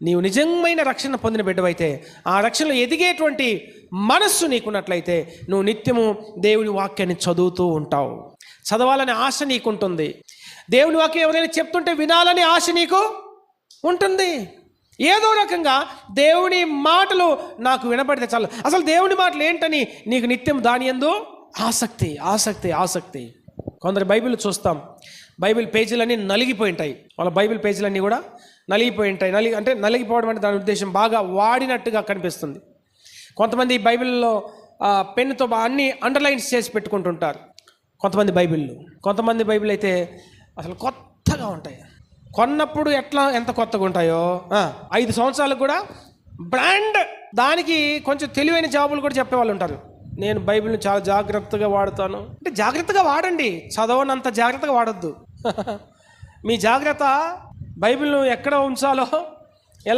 నీవు నిజమైన రక్షణ పొందిన బిడ్డవైతే, ఆ రక్షణలో ఎదిగేటువంటి మనస్సు నీకున్నట్లయితే నువ్వు నిత్యము దేవుని వాక్యాన్ని చదువుతూ ఉంటావు. చదవాలనే ఆశ నీకుంటుంది. దేవుని వాక్యం ఎవరైనా చెప్తుంటే వినాలని ఆశ నీకు ఉంటుంది. ఏదో రకంగా దేవుని మాటలు నాకు వినపడితే చాలు. అసలు దేవుని మాటలు ఏంటని నీకు నిత్యం దాని యందు ఆసక్తి ఆసక్తి ఆసక్తి. కొందరు బైబిల్ చూస్తాం, బైబిల్ పేజీలన్నీ నలిగిపోయి ఉంటాయి. వాళ్ళ బైబిల్ పేజీలన్నీ కూడా నలిగిపోయి ఉంటాయి. అంటే నలిగిపోవడం అంటే దాని ఉద్దేశం బాగా వాడినట్టుగా కనిపిస్తుంది. కొంతమంది బైబిల్లో పెన్నుతో అన్ని అండర్లైన్స్ చేసి పెట్టుకుంటుంటారు కొంతమంది బైబిల్ అయితే అసలు కొత్తగా ఉంటాయి. కొన్నప్పుడు ఎంత కొత్తగా ఉంటాయో 5 సంవత్సరాలకు కూడా బ్రాండ్. దానికి కొంచెం తెలివైన జవాబులు కూడా చెప్పేవాళ్ళు ఉంటారు. నేను బైబిల్ని చాలా జాగ్రత్తగా వాడుతాను అంటే జాగ్రత్తగా వాడండి, చదవనంత జాగ్రత్తగా వాడొద్దు. మీ జాగ్రత్త బైబిల్ను ఎక్కడ ఉంచాలో